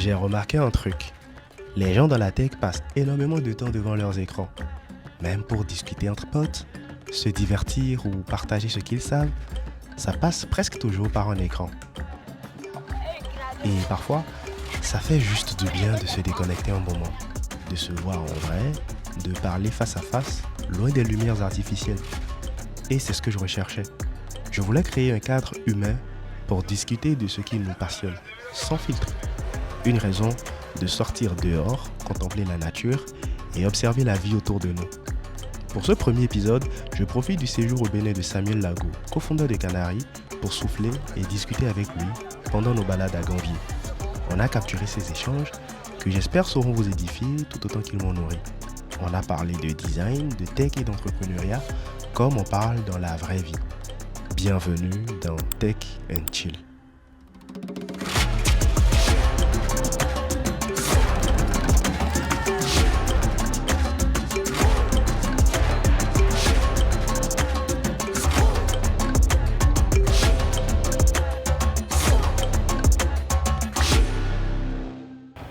J'ai remarqué un truc. Les gens dans la tech passent énormément de temps devant leurs écrans. Même pour discuter entre potes, se divertir ou partager ce qu'ils savent, ça passe presque toujours par un écran. Et parfois, ça fait juste du bien de se déconnecter un moment, de se voir en vrai, de parler face à face, loin des lumières artificielles. Et c'est ce que je recherchais. Je voulais créer un cadre humain pour discuter de ce qui nous passionne, sans filtre. Une raison de sortir dehors, contempler la nature et observer la vie autour de nous. Pour ce premier épisode, je profite du séjour au Bénin de Samuel Lago, cofondeur de Canary, pour souffler et discuter avec lui pendant nos balades à Ganvier. On a capturé ces échanges que j'espère sauront vous édifier tout autant qu'ils m'ont nourri. On a parlé de design, de tech et d'entrepreneuriat comme on parle dans la vraie vie. Bienvenue dans Tech and Chill.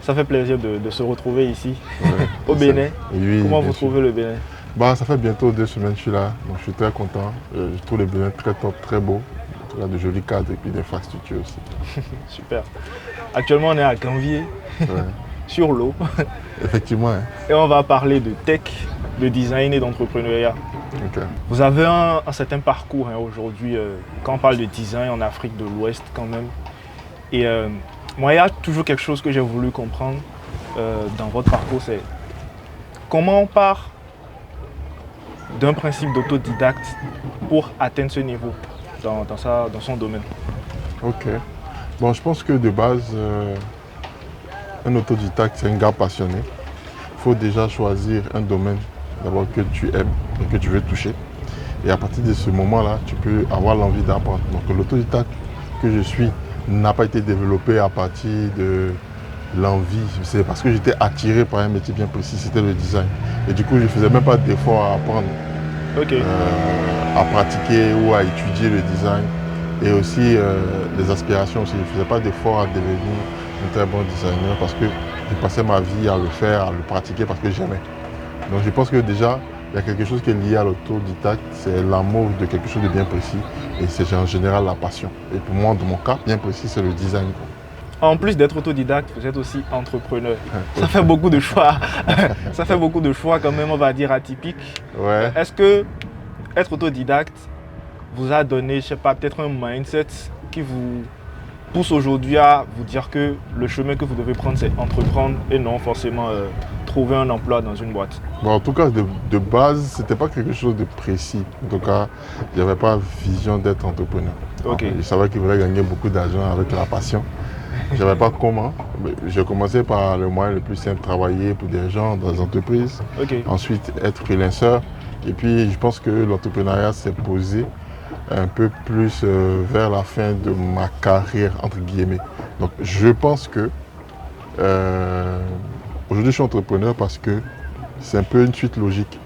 Ça fait plaisir de se retrouver ici, au Bénin. Oui, comment vous trouvez le Bénin? Ça fait bientôt 2 semaines que je suis là, donc je suis très content. Je trouve le Bénin très top, très beau. Il y a de jolis cadres et puis des infrastructures aussi. Super. Actuellement, on est à Ganvier, sur l'eau. Effectivement. Et on va parler de tech, de design et d'entrepreneuriat. Okay. Vous avez un certain parcours aujourd'hui, quand on parle de design en Afrique de l'Ouest quand même. Et moi, il y a toujours quelque chose que j'ai voulu comprendre dans votre parcours, c'est comment on part d'un principe d'autodidacte pour atteindre ce niveau dans son domaine. Ok. Je pense que de base, un autodidacte, c'est un gars passionné. Il faut déjà choisir un domaine d'abord que tu aimes et que tu veux toucher. Et à partir de ce moment-là, tu peux avoir l'envie d'apprendre. Donc l'autodidacte que je suis n'a pas été développé à partir de l'envie. C'est parce que j'étais attiré par un métier bien précis, c'était le design. Et du coup, je ne faisais même pas d'effort à apprendre, à pratiquer ou à étudier le design. Et aussi les aspirations aussi. Je ne faisais pas d'effort à devenir un très bon designer parce que je passais ma vie à le faire, à le pratiquer parce que j'aimais. Donc je pense que déjà, il y a quelque chose qui est lié à l'autodidacte, c'est l'amour de quelque chose de bien précis et c'est en général la passion. Et pour moi, dans mon cas, bien précis, c'est le design. En plus d'être autodidacte, vous êtes aussi entrepreneur. Ça fait beaucoup de choix. Ça fait beaucoup de choix quand même, on va dire, atypiques. Ouais. Est-ce que être autodidacte vous a donné, je sais pas, peut-être un mindset qui vous pousse aujourd'hui à vous dire que le chemin que vous devez prendre, c'est entreprendre et non forcément trouver un emploi dans une boîte? En tout cas, de base, c'était pas quelque chose de précis. En tout cas, je n'avais pas vision d'être entrepreneur. Je savais qu'il voulait gagner beaucoup d'argent avec la passion. Je ne savais pas comment. J'ai commencé par le moyen le plus simple, travailler pour des gens dans des entreprises. Ensuite, être freelancer. Et puis, je pense que l'entrepreneuriat s'est posé un peu plus vers la fin de ma carrière, entre guillemets. Donc, je pense que aujourd'hui, je suis entrepreneur parce que c'est un peu une suite logique.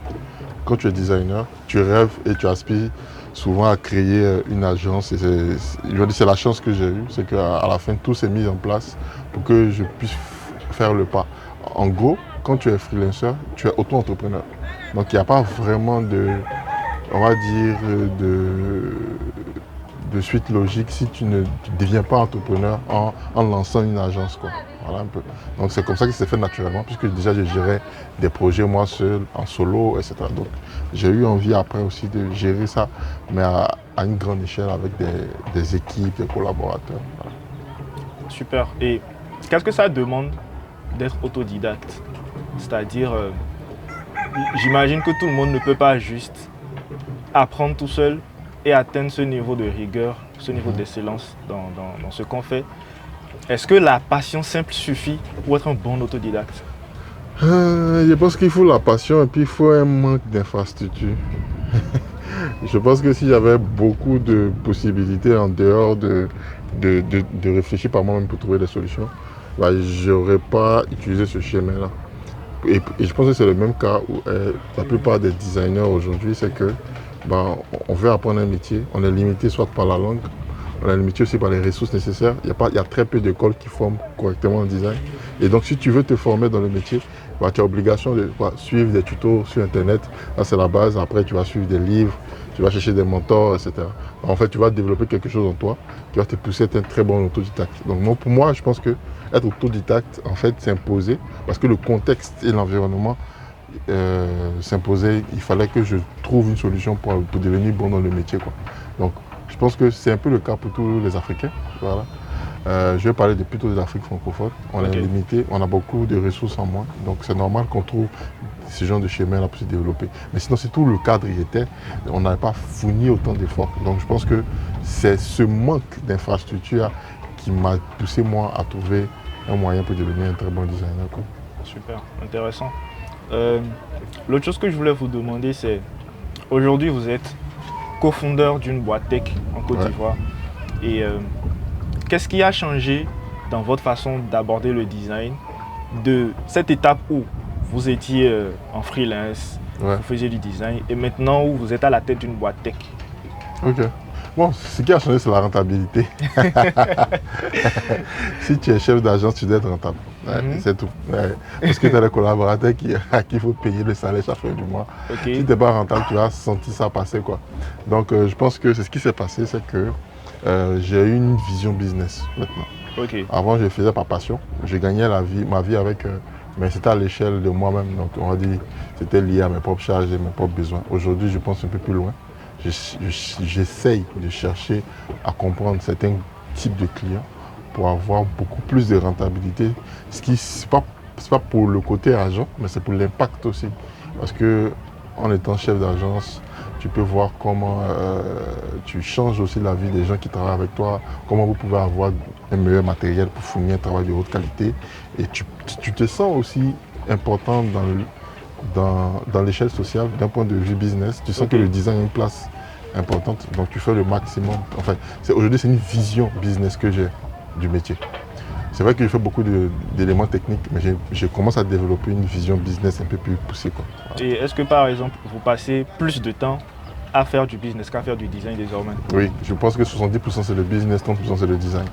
Quand tu es designer, tu rêves et tu aspires souvent à créer une agence. Et c'est la chance que j'ai eue, c'est qu'à la fin, tout s'est mis en place pour que je puisse faire le pas. En gros, quand tu es freelancer, tu es auto-entrepreneur. Donc, il n'y a pas vraiment de, on va dire, de suite logique si tu ne deviens pas entrepreneur en lançant une agence, quoi. Voilà un peu. Donc c'est comme ça que c'est fait naturellement, puisque déjà je gérais des projets moi seul, en solo, etc. Donc j'ai eu envie après aussi de gérer ça, mais à une grande échelle avec des équipes, des collaborateurs. Voilà. Super. Et qu'est-ce que ça demande d'être autodidacte? C'est-à-dire, j'imagine que tout le monde ne peut pas juste apprendre tout seul et atteindre ce niveau de rigueur, ce niveau d'excellence dans ce qu'on fait. Est-ce que la passion simple suffit pour être un bon autodidacte? Je pense qu'il faut la passion et puis il faut un manque d'infrastructure. Je pense que si j'avais beaucoup de possibilités en dehors de réfléchir par moi-même pour trouver des solutions, je n'aurais pas utilisé ce schéma-là. Et je pense que c'est le même cas où la plupart des designers aujourd'hui, c'est que on veut apprendre un métier, on est limité soit par la langue, on est limité aussi par les ressources nécessaires. Il y a très peu d'écoles qui forment correctement en design. Et donc, si tu veux te former dans le métier, bah, tu as obligation de suivre des tutos sur Internet. Là, c'est la base. Après, tu vas suivre des livres, tu vas chercher des mentors, etc. En fait, tu vas développer quelque chose en toi qui va te pousser à être un très bon autodidacte. Donc, pour moi, je pense que être autodidacte, en fait, s'imposer parce que le contexte et l'environnement s'imposaient. Il fallait que je trouve une solution pour devenir bon dans le métier, quoi. Donc, je pense que c'est un peu le cas pour tous les Africains. Voilà. Je vais parler plutôt de l'Afrique francophone. On est limité, on a beaucoup de ressources en moins. Donc c'est normal qu'on trouve ce genre de chemin-là pour se développer. Mais sinon, si tout le cadre y était, on n'avait pas fourni autant d'efforts. Donc je pense que c'est ce manque d'infrastructure qui m'a poussé, moi, à trouver un moyen pour devenir un très bon designer, quoi. Super, intéressant. L'autre chose que je voulais vous demander, c'est aujourd'hui, vous êtes cofondeur d'une boîte tech en Côte d'Ivoire. Et qu'est-ce qui a changé dans votre façon d'aborder le design de cette étape où vous étiez en freelance, vous faisiez du design, et maintenant où vous êtes à la tête d'une boîte tech? Ok. Bon, ce qui a changé, c'est la rentabilité. Si tu es chef d'agence, tu dois être rentable. C'est tout. Parce que tu as des collaborateurs à qui il faut payer le salaire chaque fin du mois. Si tu n'es pas rentable, tu vas sentir ça passer, quoi. Donc, je pense que c'est ce qui s'est passé, c'est que j'ai eu une vision business maintenant. Avant, je faisais par passion. Je gagnais ma vie avec, mais c'était à l'échelle de moi-même. Donc, on va dire, c'était lié à mes propres charges et mes propres besoins. Aujourd'hui, je pense un peu plus loin. J'essaye de chercher à comprendre certains types de clients pour avoir beaucoup plus de rentabilité. Ce n'est pas pour le côté argent, mais c'est pour l'impact aussi. Parce que en étant chef d'agence, tu peux voir comment tu changes aussi la vie des gens qui travaillent avec toi, comment vous pouvez avoir un meilleur matériel pour fournir un travail de haute qualité. Et tu te sens aussi important dans l'échelle sociale, d'un point de vue business. Tu sens que le design a une place importante, donc tu fais le maximum. Enfin, aujourd'hui, c'est une vision business que j'ai du métier. C'est vrai que je fais beaucoup d'éléments techniques, mais je commence à développer une vision business un peu plus poussée, quoi. Voilà. Et est-ce que, par exemple, vous passez plus de temps à faire du business qu'à faire du design désormais? Oui, je pense que 70% c'est le business, 30% c'est le design.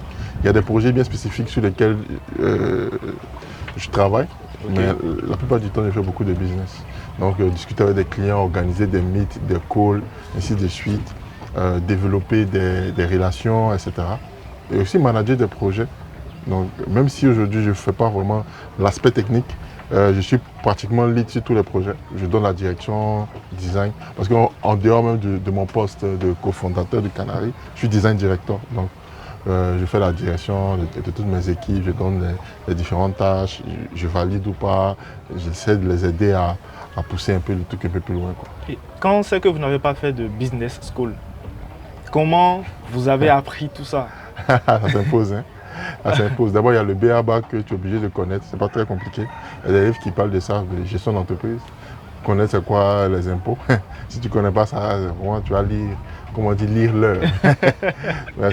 Il y a des projets bien spécifiques sur lesquels je travaille, mais la plupart du temps, je fais beaucoup de business. Donc, discuter avec des clients, organiser des meets, des calls, ainsi de suite, développer des relations, etc. Et aussi manager des projets. Donc, même si aujourd'hui, je ne fais pas vraiment l'aspect technique, je suis pratiquement lead sur tous les projets. Je donne la direction design. Parce qu'en dehors même de mon poste de cofondateur du Canary, je suis design director. Donc, je fais la direction de toutes mes équipes, je donne les différentes tâches, je valide ou pas, j'essaie de les aider à pousser un peu le truc un peu plus loin, quoi. Et quand on sait que vous n'avez pas fait de business school, comment vous avez appris tout ça? Ça s'impose, hein. Ça s'impose. D'abord, il y a le BABA que tu es obligé de connaître, c'est pas très compliqué. Il y a des livres qui parlent de ça, de gestion d'entreprise. Connaître c'est quoi les impôts. Si tu ne connais pas ça, vraiment, tu vas lire, comment on dit, lire l'heure.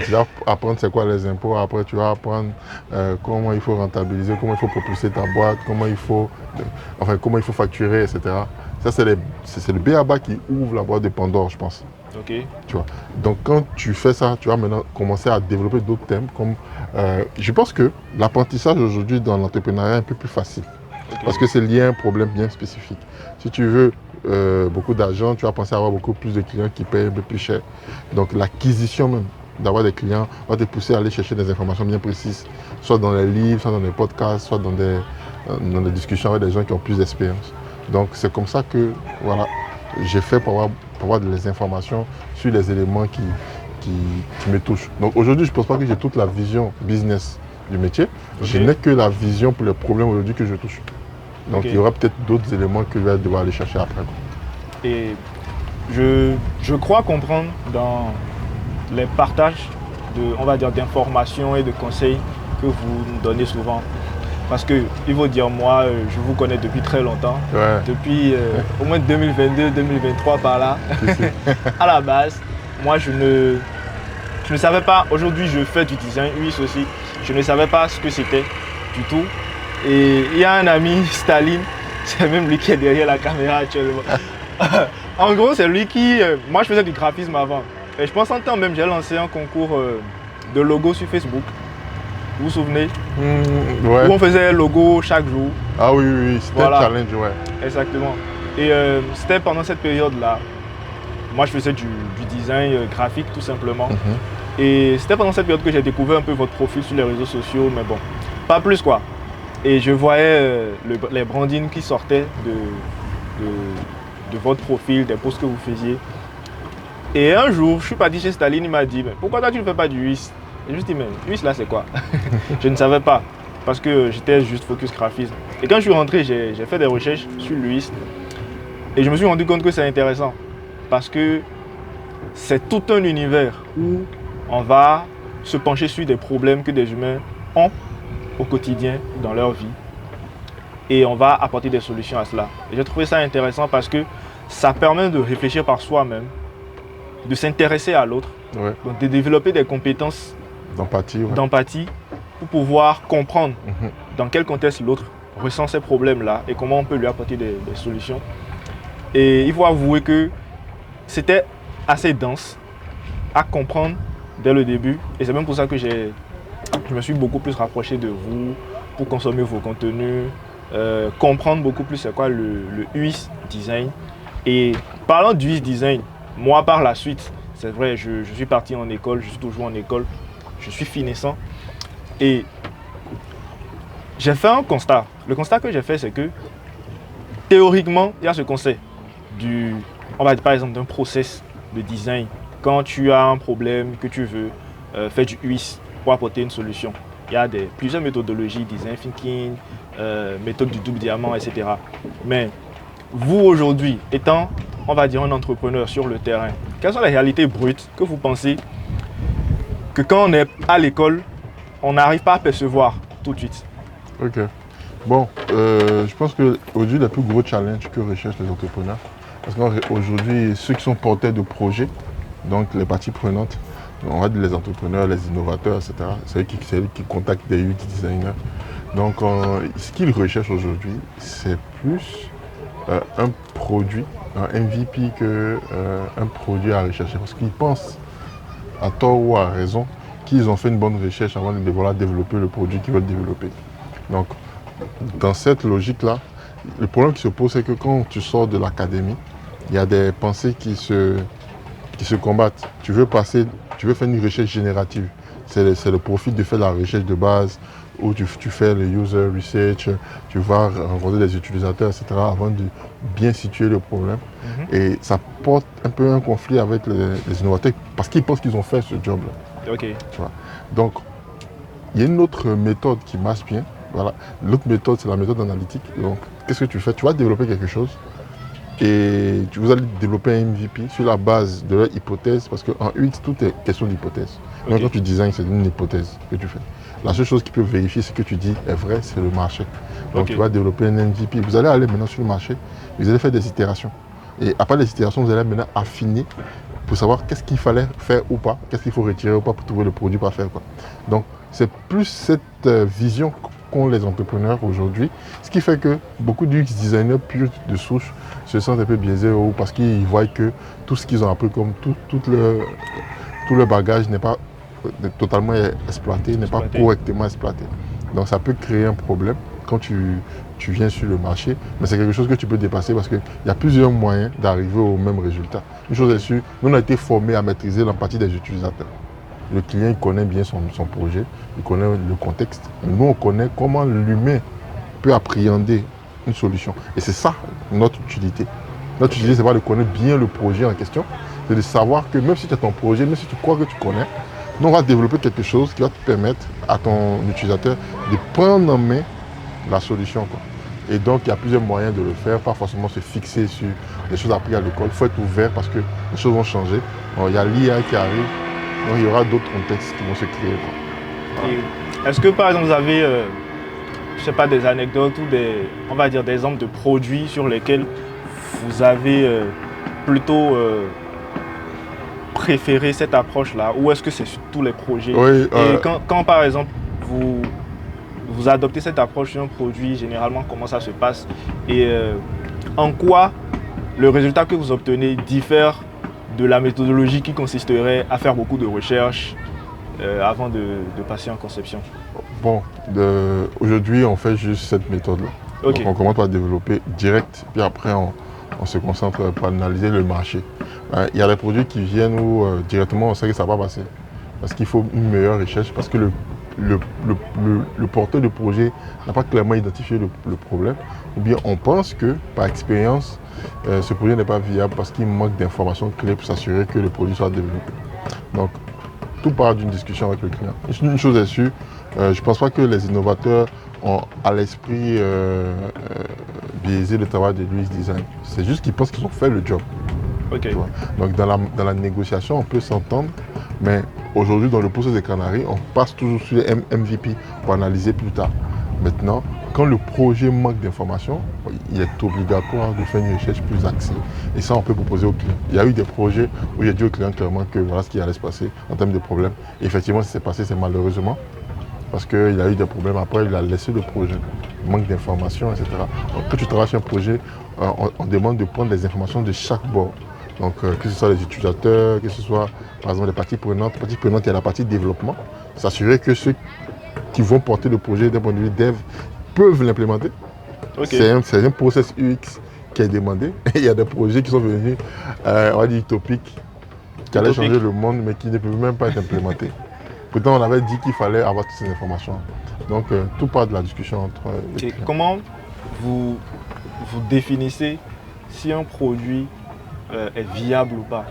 Tu vas apprendre c'est quoi les impôts, après tu vas apprendre comment il faut rentabiliser, comment il faut propulser ta boîte, comment il faut facturer, etc. Ça, c'est le BABA qui ouvre la boîte de Pandore, je pense. Tu vois. Donc quand tu fais ça, tu vas maintenant commencer à développer d'autres thèmes. Je pense que l'apprentissage aujourd'hui dans l'entrepreneuriat est un peu plus facile. Parce que c'est lié à un problème bien spécifique. Si tu veux beaucoup d'argent, tu vas penser à avoir beaucoup plus de clients qui payent un peu plus cher. Donc l'acquisition même d'avoir des clients va te pousser à aller chercher des informations bien précises, soit dans les livres, soit dans les podcasts, soit dans des discussions avec des gens qui ont plus d'expérience. Donc c'est comme ça que voilà, j'ai fait pour avoir des informations sur les éléments qui me touchent. Donc aujourd'hui, je ne pense pas que j'ai toute la vision business du métier. Je n'ai que la vision pour les problèmes aujourd'hui que je touche. Donc il y aura peut-être d'autres éléments que je vais devoir aller chercher après. Et je crois comprendre dans les partages d'informations et de conseils que vous nous donnez souvent. Parce que, il faut dire, moi, je vous connais depuis très longtemps. Depuis au moins 2022-2023 par là. À la base, moi, je ne savais pas. Aujourd'hui, je fais du design UX aussi. Je ne savais pas ce que c'était du tout. Et il y a un ami, Staline, c'est même lui qui est derrière la caméra actuellement. En gros, c'est lui qui... moi, je faisais du graphisme avant. Et je pense en temps même, j'ai lancé un concours de logo sur Facebook. Vous vous souvenez? Ouais. Où on faisait un logo chaque jour. Ah oui, oui, oui. C'était Voilà. un challenge, ouais. Exactement. Et c'était pendant cette période-là. Moi, je faisais du design graphique tout simplement. Et c'était pendant cette période que j'ai découvert un peu votre profil sur les réseaux sociaux, mais bon, pas plus quoi. Et je voyais les brandings qui sortaient de votre profil, des posts que vous faisiez. Et un jour, je suis parti chez Staline, il m'a dit, mais pourquoi toi tu ne fais pas du UX? Et je me suis dit, mais UX là c'est quoi? Je ne savais pas, parce que j'étais juste focus graphisme. Et quand je suis rentré, j'ai fait des recherches sur l'UX. Et je me suis rendu compte que c'est intéressant, parce que c'est tout un univers où on va se pencher sur des problèmes que des humains ont au quotidien dans leur vie. Et on va apporter des solutions à cela. Et j'ai trouvé ça intéressant parce que ça permet de réfléchir par soi-même, de s'intéresser à l'autre, Ouais. donc de développer des compétences D'empathie, ouais. d'empathie pour pouvoir comprendre dans quel contexte l'autre ressent ces problèmes-là et comment on peut lui apporter des solutions. Et il faut avouer que c'était assez dense à comprendre dès le début. Et c'est même pour ça que je me suis beaucoup plus rapproché de vous pour consommer vos contenus, comprendre beaucoup plus c'est quoi le UX design. Et parlant du UX design, moi par la suite, c'est vrai, je suis parti en école, je suis toujours en école, je suis finissant. Et j'ai fait un constat. Le constat que j'ai fait, c'est que théoriquement, il y a ce concept on va dire par exemple d'un process de design. Quand tu as un problème que tu veux faire du UX pour apporter une solution, il y a plusieurs méthodologies, design thinking, méthode du double diamant, etc. Mais vous aujourd'hui, étant, on va dire, un entrepreneur sur le terrain, quelles sont les réalités brutes que vous pensez que quand on est à l'école, on n'arrive pas à percevoir tout de suite? Ok. Bon, je pense qu'aujourd'hui, le plus gros challenge que recherchent les entrepreneurs, parce qu'aujourd'hui, ceux qui sont porteurs de projets, donc les parties prenantes, on va dire les entrepreneurs, les innovateurs, etc., c'est eux qui contactent des UX designers. Donc, ce qu'ils recherchent aujourd'hui, c'est plus un produit, un MVP qu'un produit à rechercher. Parce qu'ils pensent, à tort ou à raison, qu'ils ont fait une bonne recherche avant de devoir développer le produit qu'ils veulent développer. Donc, dans cette logique-là, le problème qui se pose, c'est que quand tu sors de l'académie, il y a des pensées qui se combattent. Tu veux faire une recherche générative. C'est le profit de faire la recherche de base, où tu fais le user research, tu vas rencontrer des utilisateurs, etc., avant de bien situer le problème. Et ça porte un peu un conflit avec les innovateurs, parce qu'ils pensent qu'ils ont fait ce job-là. Ok. Tu vois. Donc, il y a une autre méthode qui marche bien. Voilà. L'autre méthode, c'est la méthode analytique. Donc, qu'est-ce que tu fais? Tu vas développer quelque chose et vous allez développer un MVP sur la base de leur hypothèse, parce qu'en UX, tout est question d'hypothèse. Ok. Donc, quand tu designs, c'est une hypothèse que tu fais. La seule chose qui peut vérifier ce que tu dis est vrai, c'est le marché. Donc, Ok. tu vas développer un MVP. Vous allez aller maintenant sur le marché, vous allez faire des itérations. Et après les itérations, vous allez maintenant affiner pour savoir qu'est-ce qu'il fallait faire ou pas, qu'est-ce qu'il faut retirer ou pas pour trouver le produit pas faire, quoi. Donc, c'est plus cette vision qu'ont les entrepreneurs aujourd'hui, ce qui fait que beaucoup d'UX designers purs de souche se sentent un peu biaisés ou parce qu'ils voient que tout ce qu'ils ont appris comme tout le bagage n'est pas totalement exploité, n'est pas correctement exploité. Donc ça peut créer un problème quand tu viens sur le marché, mais c'est quelque chose que tu peux dépasser parce qu'il y a plusieurs moyens d'arriver au même résultat. Une chose est sûre, nous on a été formés à maîtriser l'empathie des utilisateurs. Le client il connaît bien son projet, il connaît le contexte. Mais nous, on connaît comment l'humain peut appréhender une solution. Et c'est ça notre utilité. Notre utilité, ce n'est pas de connaître bien le projet en question, c'est de savoir que même si tu as ton projet, même si tu crois que tu connais, nous, on va développer quelque chose qui va te permettre à ton utilisateur de prendre en main la solution, quoi. Et donc, il y a plusieurs moyens de le faire, pas forcément se fixer sur les choses apprises à l'école. Il faut être ouvert parce que les choses vont changer. Alors, il y a l'IA qui arrive. Donc, il y aura d'autres contextes qui vont se créer, quoi. Est-ce que par exemple vous avez je sais pas, des anecdotes ou on va dire des exemples de produits sur lesquels vous avez plutôt préféré cette approche-là, ou est-ce que c'est sur tous les projets? Oui, et quand par exemple vous adoptez cette approche sur un produit, généralement comment ça se passe et en quoi le résultat que vous obtenez diffère de la méthodologie qui consisterait à faire beaucoup de recherches avant de passer en conception? Bon, aujourd'hui, on fait juste cette méthode-là. Ok. Donc, on commence par développer direct, puis après, on se concentre pour analyser le marché. Il y a des produits qui viennent où directement, on sait que ça va passer. Parce qu'il faut une meilleure recherche, parce que le porteur de projet n'a pas clairement identifié le problème. Ou bien on pense que, par expérience, ce projet n'est pas viable parce qu'il manque d'informations clés pour s'assurer que le produit soit développé. Donc, tout part d'une discussion avec le client. Une chose est sûre, je ne pense pas que les innovateurs ont à l'esprit biaisé le travail de l'UX design. C'est juste qu'ils pensent qu'ils ont fait le job. Ok. Donc dans la négociation, on peut s'entendre, mais aujourd'hui dans le processus des Canaries, on passe toujours sur les MVP pour analyser plus tard. Maintenant, quand le projet manque d'informations, il est obligatoire de faire une recherche plus axée. Et ça, on peut proposer au client. Il y a eu des projets où j'ai dit au client clairement que voilà ce qui allait se passer en termes de problèmes. Et effectivement, ce qui s'est passé, c'est malheureusement, parce qu'il a eu des problèmes. Après, il a laissé le projet. Manque d'informations, etc. Donc, quand tu travailles sur un projet, on demande de prendre les informations de chaque bord. Donc, que ce soit les utilisateurs, que ce soit, par exemple, les parties prenantes. Parties prenantes, il y a la partie développement. S'assurer que ceux qui vont porter le projet d'un point de vue dev peuvent l'implémenter. Okay. C'est un process UX qui est demandé. Et il y a des projets qui sont venus, on va dire utopiques, qui allaient changer le monde, mais qui ne peuvent même pas être implémentés. Pourtant, on avait dit qu'il fallait avoir toutes ces informations. Donc, tout part de la discussion entre les clients. Comment vous définissez si un produit est viable ou pas?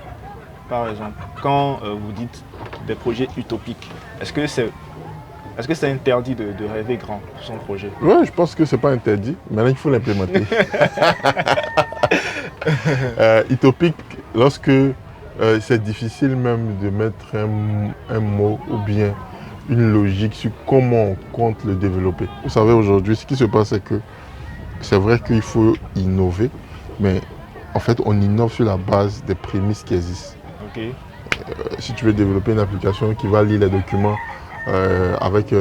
Par exemple, quand vous dites des projets utopiques, est-ce que c'est interdit de rêver grand pour son projet? Oui, je pense que ce n'est pas interdit. Maintenant, il faut l'implémenter. Utopique, lorsque c'est difficile même de mettre un mot ou bien une logique sur comment on compte le développer. Vous savez, aujourd'hui, ce qui se passe, c'est que c'est vrai qu'il faut innover, mais en fait, on innove sur la base des prémices qui existent. Okay. Si tu veux développer une application qui va lire les documents avec,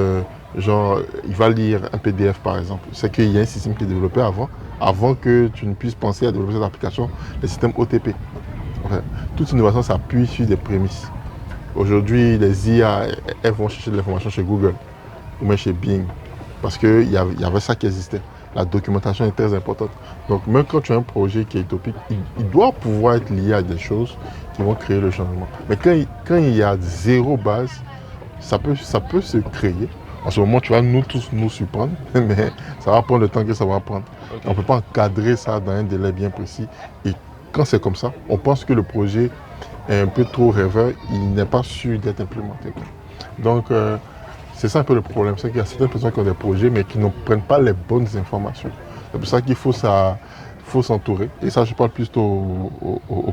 genre, il va lire un PDF par exemple, c'est qu'il y a un système qui est développé avant que tu ne puisses penser à développer cette application, le système OTP. Enfin, toute innovation s'appuie sur des prémices. Aujourd'hui, les IA, elles vont chercher de l'information chez Google ou même chez Bing parce qu'il y avait ça qui existait. La documentation est très importante. Donc même quand tu as un projet qui est utopique, il doit pouvoir être lié à des choses qui vont créer le changement. Mais quand il y a zéro base, ça peut se créer. En ce moment, tu vas nous tous nous surprendre, mais ça va prendre le temps que ça va prendre. Okay. On ne peut pas encadrer ça dans un délai bien précis. Et quand c'est comme ça, on pense que le projet est un peu trop rêveur, il n'est pas sûr d'être implémenté. Donc, c'est ça un peu le problème, c'est qu'il y a certaines personnes qui ont des projets mais qui ne prennent pas les bonnes informations. C'est pour ça qu'il faut s'entourer. Et ça, je parle plus aux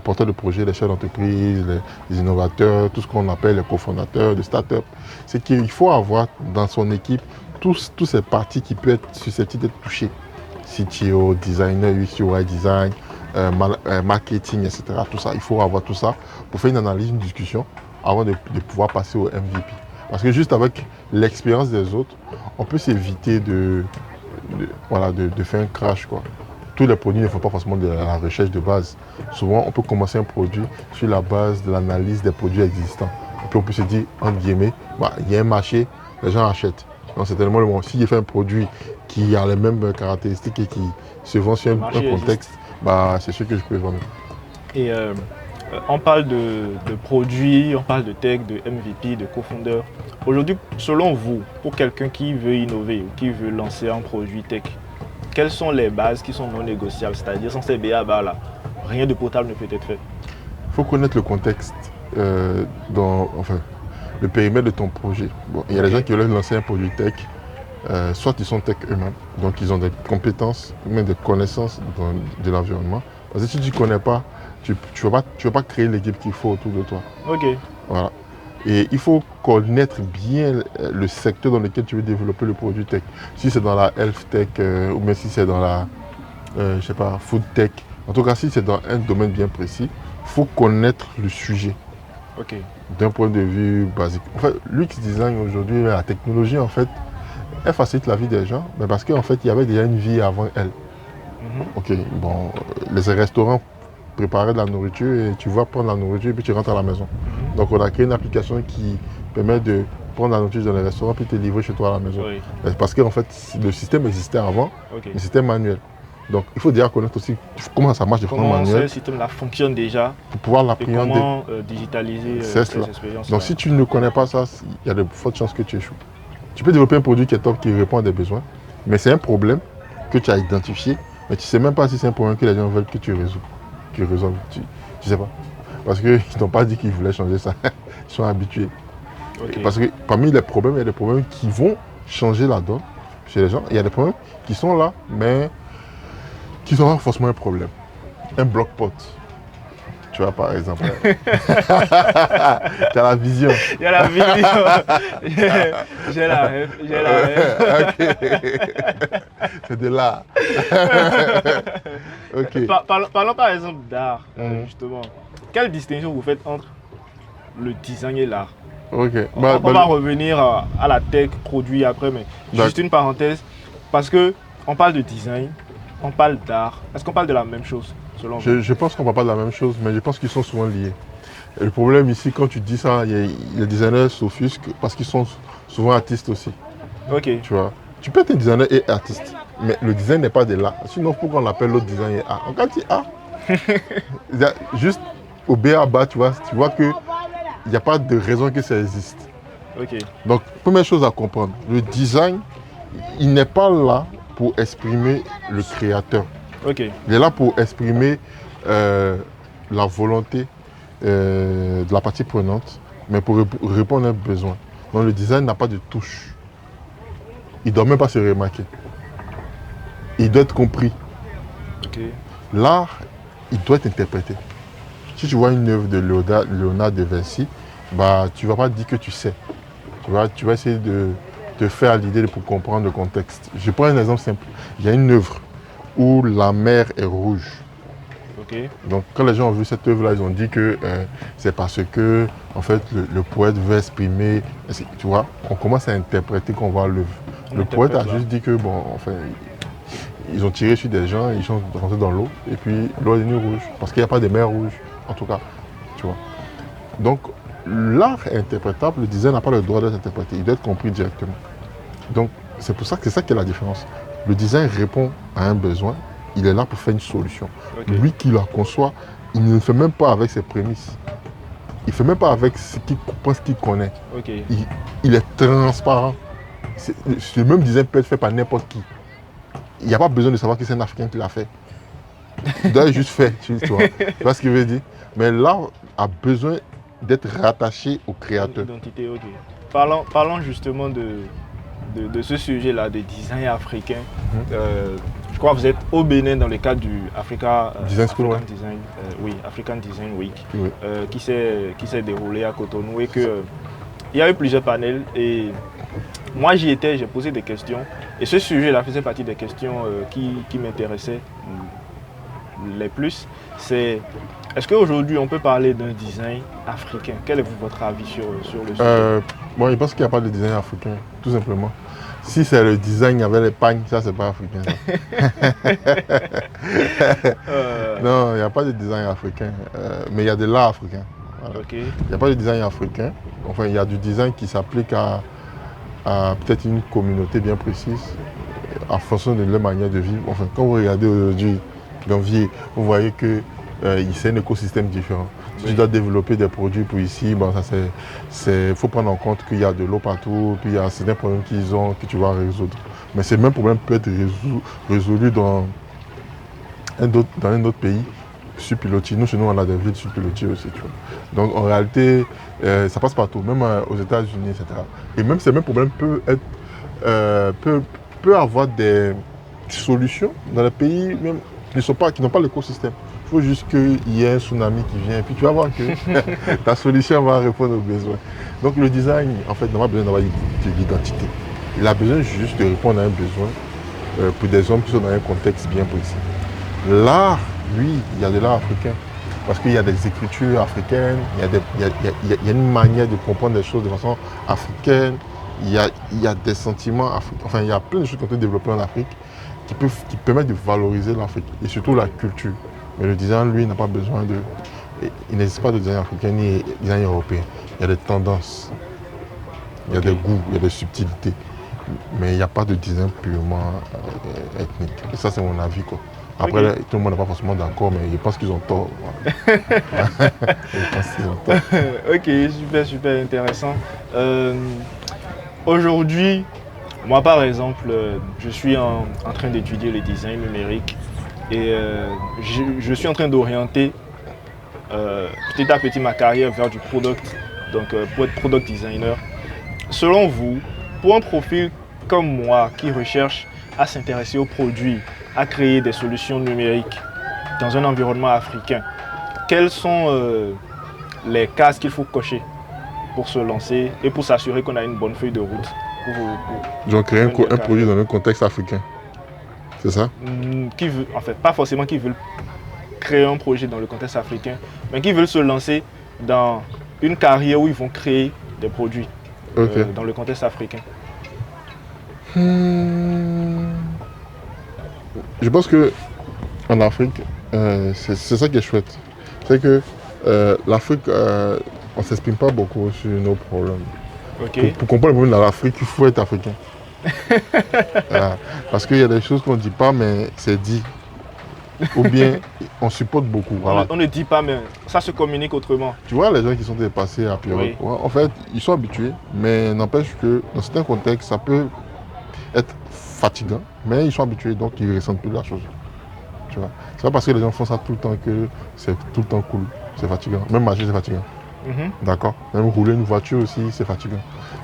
porteurs de projets, les chefs d'entreprise, les innovateurs, tout ce qu'on appelle les cofondateurs de start-up. C'est qu'il faut avoir dans son équipe tous ces parties qui peuvent être susceptibles d'être touchées. CTO, designer, UX, UI design, marketing, etc. Tout ça, il faut avoir tout ça pour faire une analyse, une discussion avant de pouvoir passer au MVP. Parce que juste avec l'expérience des autres, on peut s'éviter de faire un crash, quoi. Tous les produits ne font pas forcément de la recherche de base. Souvent, on peut commencer un produit sur la base de l'analyse des produits existants. Et puis on peut se dire, entre guillemets, il y a un marché, les gens achètent. Donc c'est tellement le moment. Si j'ai fait un produit qui a les mêmes caractéristiques et qui se vend sur un contexte, c'est sûr que je peux vendre. Et on parle de produits, on parle de tech, de MVP, de cofondeur. Aujourd'hui, selon vous, pour quelqu'un qui veut innover ou qui veut lancer un produit tech, quelles sont les bases qui sont non négociables? C'est-à-dire, sans ces BA là, rien de potable ne peut être fait. Il faut connaître le contexte, le périmètre de ton projet. Bon, il y a des gens qui veulent lancer un produit tech, soit ils sont tech eux-mêmes, donc ils ont des compétences, même des connaissances de l'environnement. Parce que si tu ne connais pas, tu ne vas pas créer l'équipe qu'il faut autour de toi. Ok. Voilà. Et il faut connaître bien le secteur dans lequel tu veux développer le produit tech. Si c'est dans la health tech ou même si c'est dans la food tech. En tout cas, si c'est dans un domaine bien précis, il faut connaître le sujet. Ok. D'un point de vue basique. En fait, l'UX design aujourd'hui, la technologie, en fait, elle facilite la vie des gens, mais parce qu'en fait, il y avait déjà une vie avant elle. Ok, bon, les restaurants préparaient de la nourriture et tu vas prendre la nourriture et puis tu rentres à la maison. Donc on a créé une application qui permet de prendre la nourriture dans les restaurants puis te livrer chez toi à la maison. Oui. Parce qu'en fait, le système existait avant, Ok. le système manuel. Donc il faut déjà connaître aussi comment ça marche de façon Comment ce manuelle système-là fonctionne déjà pour pouvoir et l'appréhender. comment digitaliser C'est ces cela. expériences. Donc si tu ne connais pas ça, il y a de fortes chances que tu échoues. Tu peux développer un produit qui est top, qui répond à des besoins, mais c'est un problème que tu as identifié, mais tu ne sais même pas si c'est un problème que les gens veulent que tu résolves. Tu ne sais pas. Parce qu'ils ne t'ont pas dit qu'ils voulaient changer ça. Ils sont habitués. Ok. Parce que parmi les problèmes, il y a des problèmes qui vont changer la donne chez les gens. Il y a des problèmes qui sont là, mais qui ne sont pas forcément un problème. Un bloc-pot. Tu vois, par exemple. Tu as la vision. Il y a la vidéo. J'ai la rêve. J'ai la rêve. Ok. C'est de là. Ok. Parlons par exemple d'art, Mhm. justement. Quelle distinction vous faites entre le design et l'art? Ok. On va revenir à la tech, produit après, mais juste D'accord. une parenthèse. Parce que on parle de design, on parle d'art. Est-ce qu'on parle de la même chose, selon vous? Je pense qu'on ne parle pas de la même chose, mais je pense qu'ils sont souvent liés. Et le problème ici, quand tu dis ça, les designers s'offusquent parce qu'ils sont souvent artistes aussi. Ok. Tu vois. Tu peux être un designer et artiste, mais le design n'est pas de l'art. Sinon, pourquoi on appelle l'autre design art? On dit art. Juste au B.A.B.A., tu vois qu'il n'y a pas de raison que ça existe. Ok. Donc, première chose à comprendre, le design, il n'est pas là pour exprimer le créateur. Ok. Il est là pour exprimer la volonté de la partie prenante, mais pour répondre à un besoin. Donc le design n'a pas de touche. Il ne doit même pas se remarquer. Il doit être compris. Ok. L'art, il doit être interprété. Si tu vois une œuvre de Léonard de Vinci, bah, tu ne vas pas dire que tu sais. Tu vas essayer de te faire l'idée pour comprendre le contexte. Je prends un exemple simple. Il y a une œuvre où la mer est rouge. Ok. Donc quand les gens ont vu cette œuvre-là, ils ont dit que c'est parce que en fait, le poète veut exprimer. Tu vois, on commence à interpréter qu'on voit l'œuvre. Le poète a juste dit que bon, enfin, ils ont tiré sur des gens, ils sont rentrés dans l'eau, et puis l'eau est devenue rouge. Parce qu'il n'y a pas de mer rouge, en tout cas. Tu vois. Donc l'art est interprétable, le design n'a pas le droit d'être interprété, il doit être compris directement. Donc c'est pour ça que c'est ça qui est la différence. Le design répond à un besoin, il est là pour faire une solution. Ok. Lui qui la conçoit, il ne le fait même pas avec ses prémices. Il ne fait même pas avec ce qu'il pense qu'il connaît. Ok. Il est transparent. Ce même design peut être fait par n'importe qui. Il n'y a pas besoin de savoir que c'est un Africain qui l'a fait. Il doit être juste fait, tu vois. Tu vois ce qu'il veut dire? Mais l'art a besoin d'être rattaché au créateur. Identité, ok. Parlons justement de ce sujet-là, de design africain. Je crois que vous êtes au Bénin dans le cadre du Design School, African Design, African Design Week, Oui. qui s'est déroulé à Cotonou et que il y a eu plusieurs panels et moi j'y étais, j'ai posé des questions et ce sujet-là faisait partie des questions qui m'intéressaient les plus. C'est est-ce qu'aujourd'hui on peut parler d'un design africain? Quel est votre avis sur le sujet? Bon, je pense qu'il n'y a pas de design africain, tout simplement. Si c'est le design avec les pagnes, ça c'est pas africain. Non, il n'y a pas de design africain, mais il y a de l'art africain. Voilà. Ok. Il n'y a pas de design africain. Enfin, il y a du design qui s'applique à peut-être une communauté bien précise, en fonction de leur manière de vivre. Enfin, quand vous regardez aujourd'hui Ganvier, vous voyez que c'est un écosystème différent. Si tu dois développer des produits pour ici, bon, il faut prendre en compte qu'il y a de l'eau partout, puis il y a certains problèmes qu'ils ont que tu vas résoudre. Mais ce même problème peut être résolu dans un autre pays, sous-pilotis. Nous, chez nous, on a des villes sous-pilotis aussi. Tu vois. Donc, en réalité, ça passe partout, même aux États-Unis, etc. Et même ces mêmes problèmes peuvent avoir des solutions dans les pays même qui n'ont pas l'écosystème. Il faut juste qu'il y ait un tsunami qui vient et puis tu vas voir que ta solution va répondre aux besoins. Donc le design, en fait, n'a pas besoin d'avoir d'identité. Il a besoin juste de répondre à un besoin pour des hommes qui sont dans un contexte bien précis. L'art, lui, il y a de l'art africain. Parce qu'il y a des écritures africaines, il y a une manière de comprendre les choses de façon africaine, il y a des sentiments africains. Enfin, il y a plein de choses qui ont été développées en Afrique qui permettent de valoriser l'Afrique et surtout la culture. Mais le design, lui, n'a pas besoin de... Il n'existe pas de design africain ni de design européen. Il y a des tendances. Il y a Ok. des goûts, il y a des subtilités. Mais il n'y a pas de design purement ethnique. Et ça, c'est mon avis, quoi. Après, Ok. tout le monde n'est pas forcément d'accord, mais je pense qu'ils ont tort. Voilà. Je pense qu'ils ont tort. Ok, super, super intéressant. Euh, Aujourd'hui, moi par exemple, je suis en train d'étudier le design numérique et je suis en train d'orienter petit à petit ma carrière vers du product, donc pour être product designer. Selon vous, pour un profil comme moi qui recherche à s'intéresser aux produits, à créer des solutions numériques dans un environnement africain, quelles sont les cases qu'il faut cocher pour se lancer et pour s'assurer qu'on a une bonne feuille de route Ils ont créé une bonne un produit carrière. dans un contexte africain. C'est ça? Qui veut, en fait, pas forcément qui veulent créer un projet dans le contexte africain, mais qui veulent se lancer dans une carrière où ils vont créer des produits Ok. dans le contexte africain. Je pense que en Afrique, c'est ça qui est chouette. C'est que l'Afrique, on ne s'exprime pas beaucoup sur nos problèmes. Ok. Pour comprendre le problème dans l'Afrique, il faut être africain. Parce qu'il y a des choses qu'on ne dit pas, mais c'est dit. Ou bien on supporte beaucoup. Voilà. On ne dit pas, mais ça se communique autrement. Tu vois, les gens qui sont dépassés à Pierrot, Oui. en fait, ils sont habitués, mais n'empêche que dans certains contextes, ça peut être fatigant, mais ils sont habitués, donc ils ne ressentent plus la chose. Tu vois. C'est pas parce que les gens font ça tout le temps que c'est tout le temps cool. C'est fatigant. Même marcher, c'est fatigant. Mhm. D'accord. Même rouler une voiture aussi, c'est fatigant.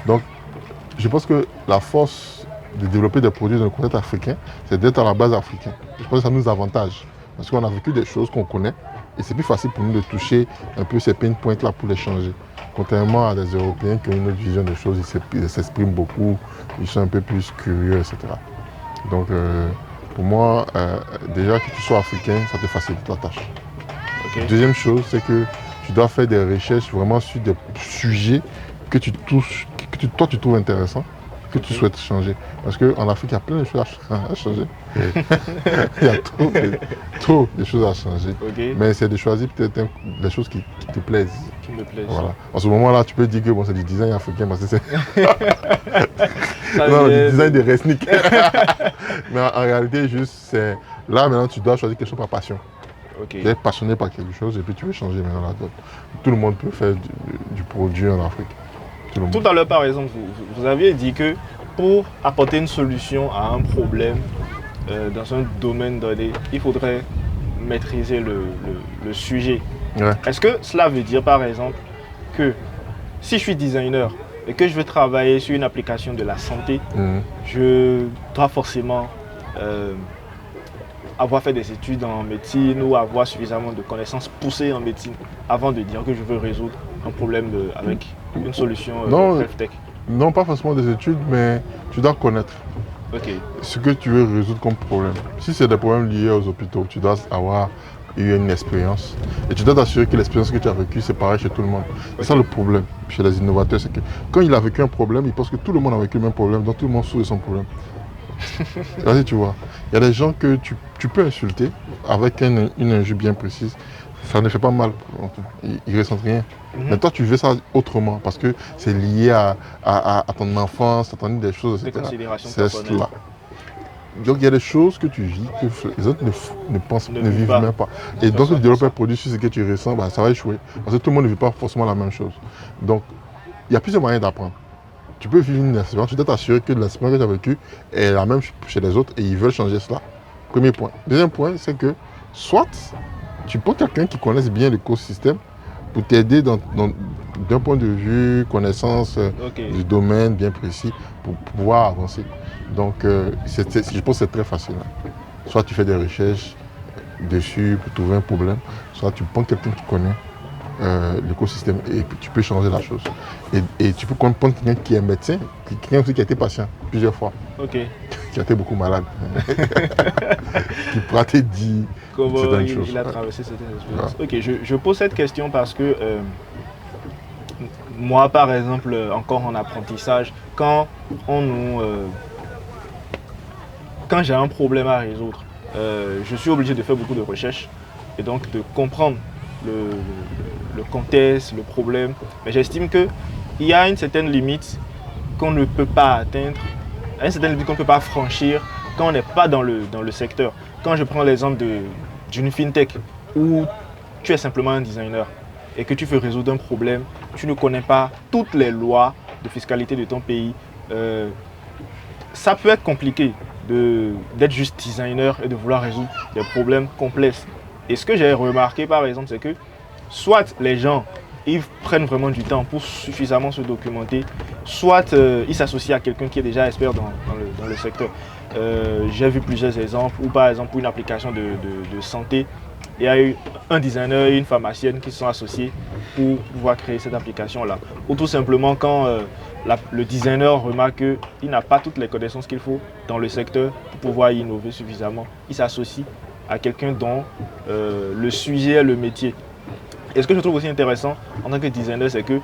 Donc, je pense que la force de développer des produits dans le contexte africain, c'est d'être à la base africain. Je pense que ça nous avantage. Parce qu'on a vécu des choses qu'on connaît et c'est plus facile pour nous de toucher un peu ces pain points là pour les changer. Contrairement à des Européens qui ont une autre vision des choses, ils s'expriment beaucoup, ils sont un peu plus curieux, etc. Donc, pour moi, déjà que tu sois africain, ça te facilite la tâche. Ok. Deuxième chose, c'est que tu dois faire des recherches vraiment sur des sujets que tu touches, toi tu trouves intéressants, que tu souhaites changer. Parce qu'en Afrique, il y a plein de choses à changer. Il y a trop de choses à changer. Ok. Mais c'est de choisir peut-être des choses qui te plaisent. Qui me plaît. Voilà. En ce moment-là, tu peux dire que bon, c'est du design africain parce que c'est Ça non, vient- du design de resnick. Mais en réalité, juste, c'est là maintenant, tu dois choisir quelque chose par passion. Ok. Tu es passionné par quelque chose et puis tu veux changer maintenant la donne. Tout le monde peut faire du produit en Afrique. Tout le monde. Tout à l'heure, par exemple, vous aviez dit que pour apporter une solution à un problème dans un domaine donné, il faudrait maîtriser le sujet. Ouais. Est-ce que cela veut dire, par exemple, que si je suis designer et que je veux travailler sur une application de la santé, Mhm. je dois forcément avoir fait des études en médecine ou avoir suffisamment de connaissances poussées en médecine avant de dire que je veux résoudre un problème avec une solution Non. health tech. Non, pas forcément des études, mais tu dois connaître Ok. ce que tu veux résoudre comme problème. Si c'est des problèmes liés aux hôpitaux, tu dois avoir eu une expérience. Et tu dois t'assurer que l'expérience que tu as vécue, c'est pareil chez tout le monde. C'est ça le problème chez les innovateurs, c'est que quand il a vécu un problème, il pense que tout le monde a vécu le même problème, donc tout le monde souffre de son problème. Vas-y, tu vois. Il y a des gens que tu peux insulter avec une injure bien précise. Ça ne fait pas mal. Ils ne ressentent rien. Mhm. Mais toi, tu veux ça autrement parce que c'est lié à ton enfance, à ton des choses, Des etc. considérations C'est personnelles. cela. Donc il y a des choses que tu vis que les autres ne vivent vivent pas. même pas. Et donc, si tu développes un produit sur ce que tu ressens, bah, ça va échouer. Parce que tout le monde ne vit pas forcément la même chose. Donc, il y a plusieurs moyens d'apprendre. Tu peux vivre une expérience, tu dois t'assurer que l'expérience que tu as vécue est la même chez les autres et ils veulent changer cela. Premier point. Deuxième point, c'est que soit tu prends quelqu'un qui connaisse bien l'écosystème pour t'aider d'un point de vue connaissance Ok. du domaine bien précis pour pouvoir avancer. Donc, je pense que c'est très facile. Soit tu fais des recherches dessus pour trouver un problème, soit tu prends quelqu'un qui connaît l'écosystème et puis tu peux changer la chose. Et tu peux prendre quelqu'un qui est médecin, quelqu'un aussi qui a été patient plusieurs fois, Ok. qui a été beaucoup malade, qui pourra te dire Comment certaines choses. il a traversé cette expérience. Ok, je pose cette question parce que moi, par exemple, encore en apprentissage, quand j'ai un problème à résoudre, je suis obligé de faire beaucoup de recherches et donc de comprendre le contexte, le problème. Mais j'estime qu'il y a une certaine limite qu'on ne peut pas atteindre, à une certaine limite qu'on ne peut pas franchir quand on n'est pas dans le secteur. Quand je prends l'exemple d'une fintech où tu es simplement un designer et que tu veux résoudre un problème, tu ne connais pas toutes les lois de fiscalité de ton pays, ça peut être compliqué d'être juste designer et de vouloir résoudre des problèmes complexes. Et ce que j'ai remarqué par exemple, c'est que soit les gens ils prennent vraiment du temps pour suffisamment se documenter, soit ils s'associent à quelqu'un qui est déjà expert dans le secteur. J'ai vu plusieurs exemples où par exemple pour une application de santé, il y a eu un designer et une pharmacienne qui se sont associés pour pouvoir créer cette application-là. Ou tout simplement quand le designer remarque qu'il n'a pas toutes les connaissances qu'il faut dans le secteur pour pouvoir innover suffisamment, il s'associe à quelqu'un dont le sujet est le métier. Et ce que je trouve aussi intéressant en tant que designer, c'est que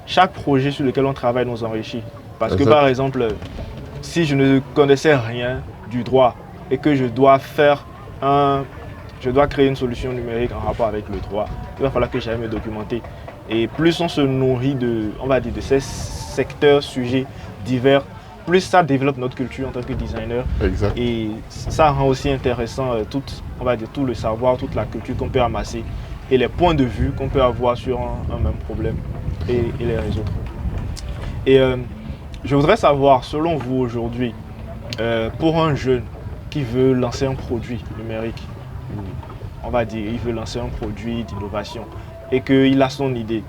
chaque projet sur lequel on travaille nous enrichit. Parce que par exemple, si je ne connaissais rien du droit et que je dois créer une solution numérique en rapport avec le droit, il va falloir que j'aille me documenter. Et plus on se nourrit de ces secteurs, sujets divers, plus ça développe notre culture en tant que designer. Exact. Et ça rend aussi intéressant tout le savoir, toute la culture qu'on peut amasser et les points de vue qu'on peut avoir sur un même problème et les résoudre. Et je voudrais savoir, selon vous aujourd'hui, pour un jeune qui veut lancer un produit numérique, on va dire, il veut lancer un produit d'innovation et qu'il a son idée,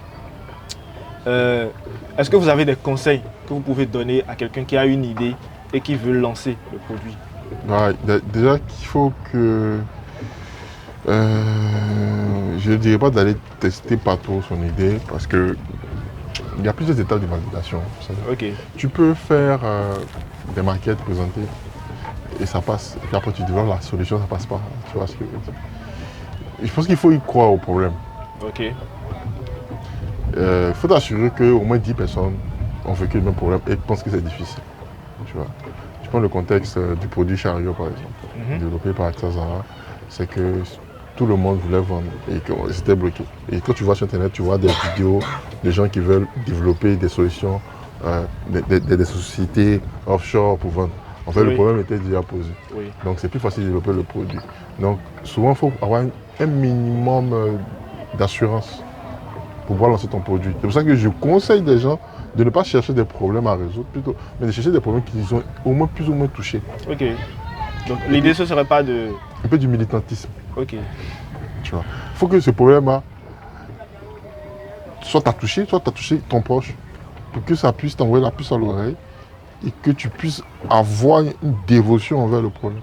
est-ce que vous avez des conseils que vous pouvez donner à quelqu'un qui a une idée et qui veut lancer le produit? Ouais, déjà qu'il faut que... je ne dirais pas d'aller tester partout son idée parce que il y a plusieurs étapes de validation. Okay. Tu peux faire des maquettes présentées et ça passe. Et puis après tu développes la solution, ça passe pas. Tu vois ce que je veux dire? Je pense qu'il faut y croire au problème. Ok. Il faut t'assurer qu'au moins 10 personnes ont vécu le même problème et pensent que c'est difficile. Tu vois. Je prends le contexte du produit chariot par exemple, développé par Tazara. C'est que tout le monde voulait vendre et que c'était bloqué. Et quand tu vois sur internet, tu vois des vidéos de gens qui veulent développer des solutions, des sociétés offshore pour vendre. En fait, le problème était déjà posé. Oui. Donc c'est plus facile de développer le produit. Donc souvent, il faut avoir un minimum d'assurance pour pouvoir lancer ton produit. C'est pour ça que je conseille des gens de ne pas chercher des problèmes à résoudre plutôt, mais de chercher des problèmes qu'ils ont au moins plus ou moins touchés. Ok. Donc l'idée ce serait pas de... Un peu du militantisme. Ok. Tu vois. Il faut que ce problème-là, soit tu as touché ton proche, pour que ça puisse t'envoyer la puce à l'oreille et que tu puisses avoir une dévotion envers le problème.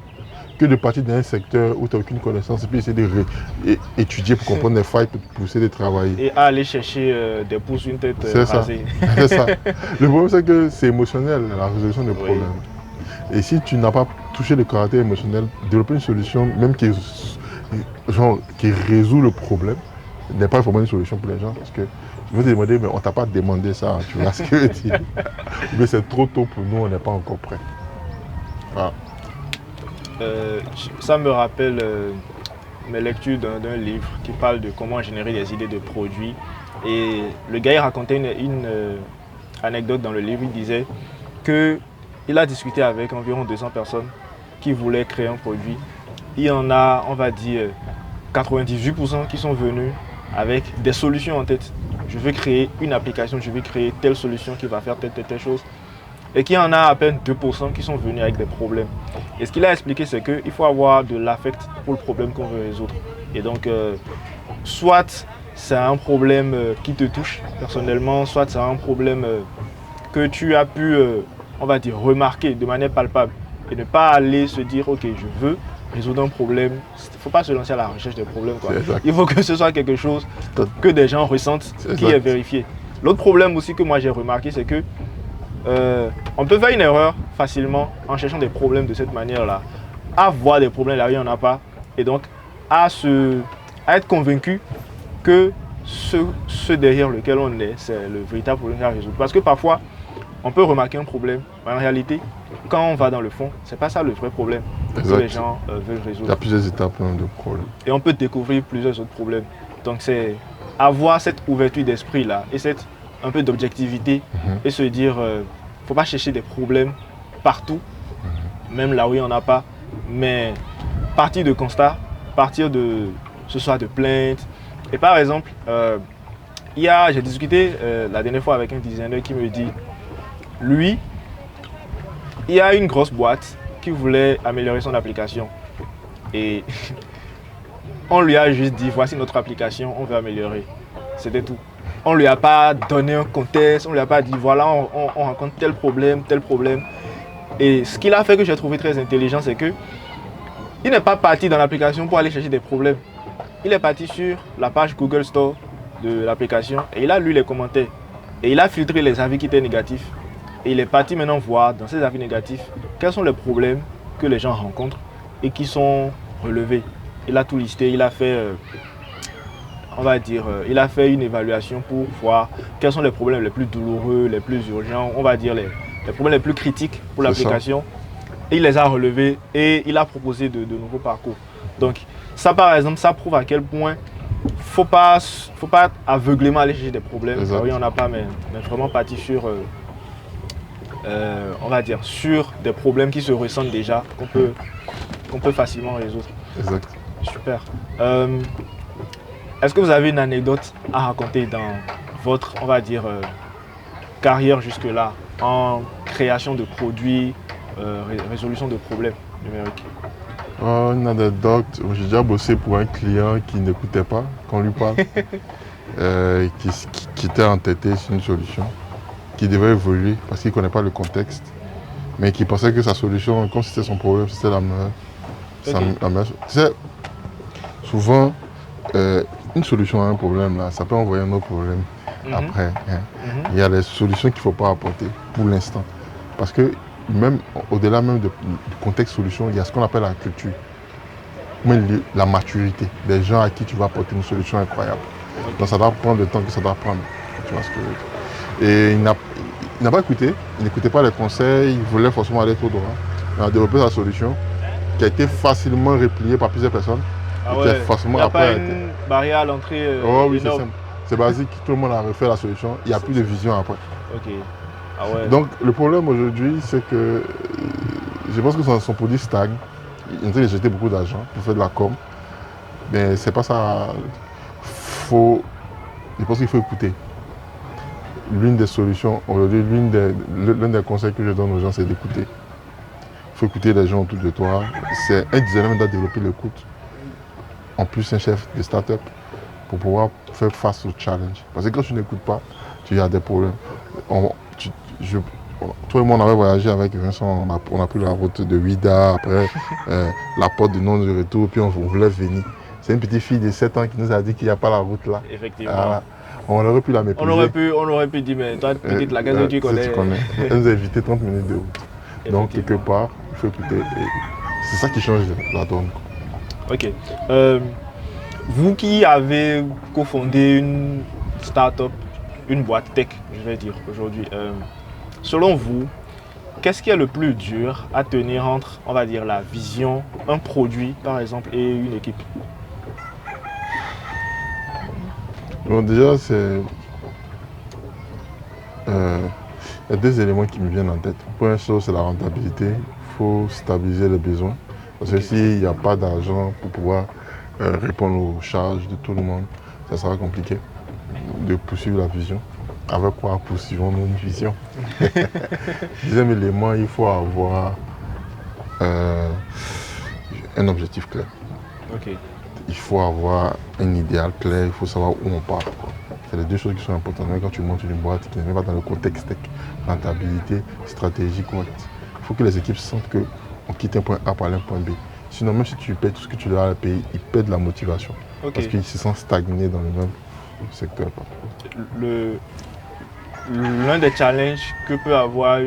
Que de partir d'un secteur où tu n'as aucune connaissance et puis essayer d'étudier pour comprendre les failles, pour pousser de travailler. Et aller chercher des pouces, une tête rasée. C'est ça. Le problème, c'est que c'est émotionnel, la résolution des problèmes. Et si tu n'as pas touché le caractère émotionnel, développer une solution, même qui résout le problème, n'est pas vraiment une solution pour les gens. Parce que je vais te demander, mais on ne t'a pas demandé ça, tu vois ce que je veux dire. Mais c'est trop tôt pour nous, on n'est pas encore prêt. Voilà. Ça me rappelle mes lectures d'un livre qui parle de comment générer des idées de produits. Et le gars il racontait une anecdote dans le livre. Il disait qu'il a discuté avec environ 200 personnes qui voulaient créer un produit. Il y en a, on va dire, 98% qui sont venus avec des solutions en tête. Je veux créer une application, je veux créer telle solution qui va faire telle chose. Et qu'il y en a à peine 2% qui sont venus avec des problèmes. Et ce qu'il a expliqué, c'est qu'il faut avoir de l'affect pour le problème qu'on veut résoudre. Et donc, soit c'est un problème qui te touche personnellement, soit c'est un problème que tu as pu, on va dire, remarquer de manière palpable. Et ne pas aller se dire, ok, je veux résoudre un problème. Il ne faut pas se lancer à la recherche des problèmes, quoi. Il faut que ce soit quelque chose que des gens ressentent, qui est vérifié. L'autre problème aussi que moi j'ai remarqué, c'est que on peut faire une erreur facilement en cherchant des problèmes de cette manière-là, à voir des problèmes là où il n'y en a pas, et donc à être convaincu que ce derrière lequel on est, c'est le véritable problème à résoudre. Parce que parfois, on peut remarquer un problème, mais en réalité, quand on va dans le fond, c'est pas ça le vrai problème que les gens veulent résoudre. Il y a plusieurs étapes de problèmes. Et on peut découvrir plusieurs autres problèmes. Donc c'est avoir cette ouverture d'esprit là et cette un peu d'objectivité et se dire faut pas chercher des problèmes partout, même là où il n'y en a pas, mais partir de constats, partir de ce soit de plaintes. Et par exemple, j'ai discuté la dernière fois avec un designer qui me dit, lui, il y a une grosse boîte qui voulait améliorer son application. Et on lui a juste dit, voici notre application, on veut améliorer. C'était tout. On ne lui a pas donné un contexte, on ne lui a pas dit, voilà, on rencontre tel problème, tel problème. Et ce qu'il a fait que j'ai trouvé très intelligent, c'est que il n'est pas parti dans l'application pour aller chercher des problèmes. Il est parti sur la page Google Store de l'application et il a lu les commentaires. Et il a filtré les avis qui étaient négatifs. Et il est parti maintenant voir dans ces avis négatifs quels sont les problèmes que les gens rencontrent et qui sont relevés. Il a tout listé, il a fait, il a fait une évaluation pour voir quels sont les problèmes les plus douloureux, les plus urgents, on va dire les problèmes les plus critiques pour l'application. Et il les a relevés et il a proposé de nouveaux parcours. Donc ça par exemple, ça prouve à quel point faut pas aveuglément aller chercher des problèmes. Oui, il n'y en a pas, mais vraiment partir sur, on va dire, sur des problèmes qui se ressentent déjà, qu'on peut facilement résoudre. Exact. Super. Est-ce que vous avez une anecdote à raconter dans votre, on va dire, carrière jusque-là, en création de produits, résolution de problèmes numériques? Une anecdote, j'ai déjà bossé pour un client qui n'écoutait pas quand on lui parle, qui était entêté sur une solution, qui devait évoluer parce qu'il ne connaît pas le contexte, mais qui pensait que sa solution, comme c'était son problème, c'était la meilleure. Tu sais, souvent, une solution à un problème, là, ça peut envoyer un autre problème après. Hein. Il y a des solutions qu'il ne faut pas apporter pour l'instant. Parce que même au-delà même du contexte solution, il y a ce qu'on appelle la culture. Même la maturité des gens à qui tu vas apporter une solution incroyable. Donc ça doit prendre le temps que ça doit prendre. Tu vois ce que je veux dire. Et il n'a pas écouté, il n'écoutait pas les conseils, il voulait forcément aller tout droit. Il a développé sa solution qui a été facilement repliée par plusieurs personnes. Ah ouais. Il n'y a pas une barrière à l'entrée. Oh oui, c'est simple. C'est basique, tout le monde a refait la solution, il n'y a plus de vision après. Ok. Ah ouais. Donc le problème aujourd'hui, c'est que je pense que son produit stagne. Il est en train de jeter beaucoup d'argent pour faire de la com. Mais c'est pas ça. Je pense qu'il faut écouter. L'une des solutions, aujourd'hui, l'un des conseils que je donne aux gens, c'est d'écouter. Il faut écouter les gens autour de toi. C'est un designer qui doit développer l'écoute. En plus, un chef de start-up pour pouvoir faire face au challenge. Parce que quand tu n'écoutes pas, tu as des problèmes. Toi et moi, on avait voyagé avec Vincent, on a pris la route de Ouida, après la porte du non de retour, puis on voulait venir. C'est une petite fille de 7 ans qui nous a dit qu'il n'y a pas la route là. Effectivement. On aurait pu la mépriser. On aurait pu dire, mais toi, petite, la gazette, tu connais. Elle nous a évité 30 minutes de route. Donc, quelque part, il faut écouter. C'est ça qui change la donne. Ok. Vous qui avez cofondé une start-up, une boîte tech, je vais dire aujourd'hui, selon vous, qu'est-ce qui est le plus dur à tenir entre, on va dire, la vision, un produit par exemple, et une équipe? Bon, déjà, c'est. Il y a deux éléments qui me viennent en tête. La première chose, c'est la rentabilité. Il faut stabiliser les besoins. Parce que s'il n'y a pas d'argent pour pouvoir répondre aux charges de tout le monde, ça sera compliqué de poursuivre la vision. Avec quoi poursuivons nous une vision? Deuxième élément, il faut avoir un objectif clair. Okay. Il faut avoir un idéal clair, il faut savoir où on part. C'est les deux choses qui sont importantes. Même quand tu montes une boîte qui n'est pas dans le contexte tech, rentabilité, stratégie correcte. Il faut que les équipes sentent qu'on quitte un point A pour aller à un point B. Sinon, même si tu payes tout ce que tu leur as payé, ils perdent la motivation. Okay. Parce qu'ils se sentent stagnés dans le même secteur. L'un des challenges que peut avoir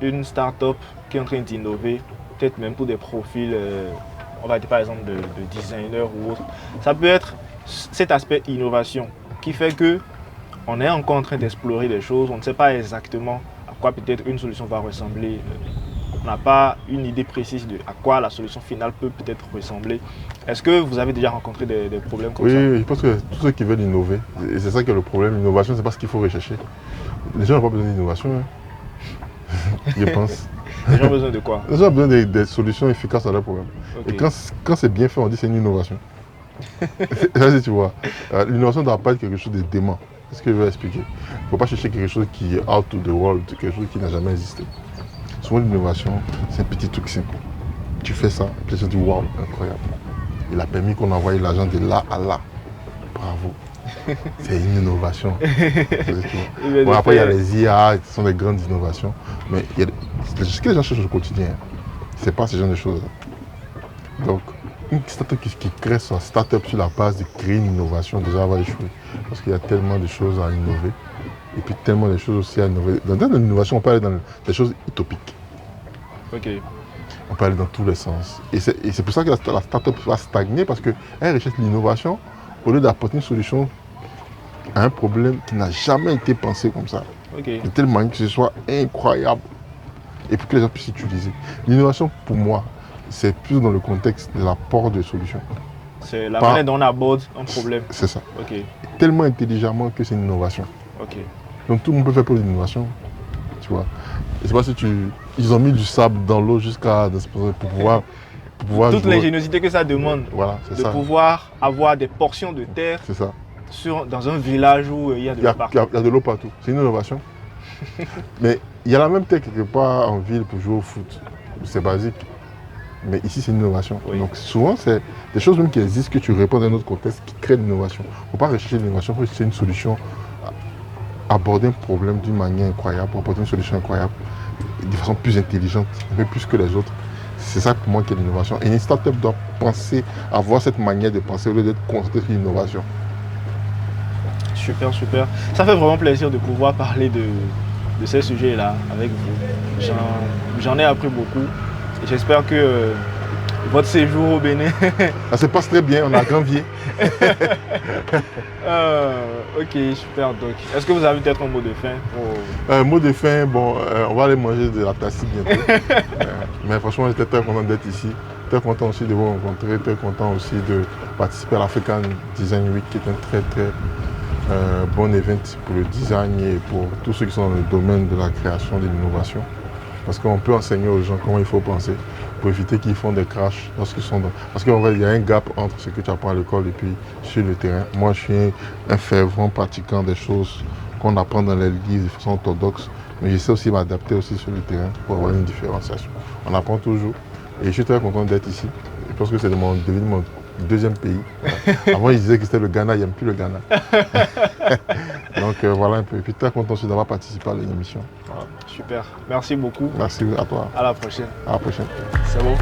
une start-up qui est en train d'innover, peut-être même pour des profils, on va dire par exemple de designers ou autre, ça peut être cet aspect innovation qui fait que on est encore en train d'explorer des choses, on ne sait pas exactement à quoi peut-être une solution va ressembler. On n'a pas une idée précise de à quoi la solution finale peut peut-être ressembler. Est-ce que vous avez déjà rencontré des problèmes comme ça? Oui, je pense que tous ceux qui veulent innover, et c'est ça qui est le problème, l'innovation, c'est pas ce qu'il faut rechercher. Les gens n'ont pas besoin d'innovation. Hein. je pense. Les gens ont besoin de quoi? Les gens ont besoin des solutions efficaces à leurs problèmes. Ok. Et quand c'est bien fait, on dit que c'est une innovation. Là, tu vois, l'innovation ne doit pas être quelque chose de dément. C'est ce que je veux expliquer. Il ne faut pas chercher quelque chose qui est out of the world, quelque chose qui n'a jamais existé. Souvent, l'innovation, c'est un petit truc simple. Tu fais ça, les gens disent waouh, incroyable. Il a permis qu'on envoie l'argent de là à là. Bravo. C'est une innovation. Bon, après, il y a les IA, qui sont des grandes innovations. Mais il y a ce que les gens cherchent au quotidien. Ce n'est pas ce genre de choses. Donc, une start-up qui crée sa start-up sur la base de créer une innovation, déjà va échouer. Parce qu'il y a tellement de choses à innover. Et puis tellement de choses aussi à innover. Dans l'innovation, on peut aller dans des choses utopiques. Ok. On peut aller dans tous les sens. Et c'est pour ça que la start-up va stagner, parce qu'elle recherche l'innovation au lieu d'apporter une solution à un problème qui n'a jamais été pensé comme ça. Ok. De telle manière que ce soit incroyable. Et pour que les gens puissent utiliser. L'innovation, pour moi, c'est plus dans le contexte de l'apport de solutions. C'est la manière dont on aborde un problème. C'est ça. Ok. Tellement intelligemment que c'est une innovation. Ok. Donc tout le monde peut faire pour l'innovation. Tu vois. Et c'est pas si ils ont mis du sable dans l'eau jusqu'à pour pouvoir Toute jouer. l'ingéniosité que ça demande. Voilà, c'est de ça. pouvoir avoir des portions de terre C'est ça. dans un village où il y a de l'eau partout. Il y a de l'eau partout. C'est une innovation. Mais il y a la même terre quelque part en ville pour jouer au foot. C'est basique. Mais ici, c'est une innovation. Oui. Donc souvent, c'est des choses même qui existent que tu réponds dans un autre contexte qui créent l'innovation. Il ne faut pas rechercher l'innovation, il faut chercher une solution, aborder un problème d'une manière incroyable, apporter une solution incroyable, de façon plus intelligente, un peu plus que les autres. C'est ça pour moi qui est l'innovation. Et une start-up doit penser, avoir cette manière de penser au lieu d'être concentrée sur l'innovation. Super, super. Ça fait vraiment plaisir de pouvoir parler de ces sujets-là avec vous. J'en ai appris beaucoup. Et j'espère que votre séjour au Bénin... Ça se passe très bien, on a grandier. Ok, super. Donc, est-ce que vous avez peut-être un mot de fin pour... Mot de fin, bon, on va aller manger de la tassie bientôt. Mais franchement, j'étais très content d'être ici. Très content aussi de vous rencontrer. Très content aussi de participer à l'African Design Week, qui est un très très bon event pour le design et pour tous ceux qui sont dans le domaine de la création et de l'innovation. Parce qu'on peut enseigner aux gens comment il faut penser pour éviter qu'ils font des crashs lorsqu'ils sont dans... Parce qu'il y a un gap entre ce que tu apprends à l'école et puis sur le terrain. Moi, je suis un fervent pratiquant des choses qu'on apprend dans les livres de façon orthodoxe, mais j'essaie aussi de m'adapter aussi sur le terrain pour avoir une différenciation. On apprend toujours et je suis très content d'être ici. Je pense que c'est devenu mon deuxième pays. Avant, ils disaient que c'était le Ghana, il n'y a plus le Ghana. Donc voilà un peu. Et puis très content aussi d'avoir participé à l'émission. Voilà. Super. Merci beaucoup. Merci à toi. À la prochaine. À la prochaine. C'est bon.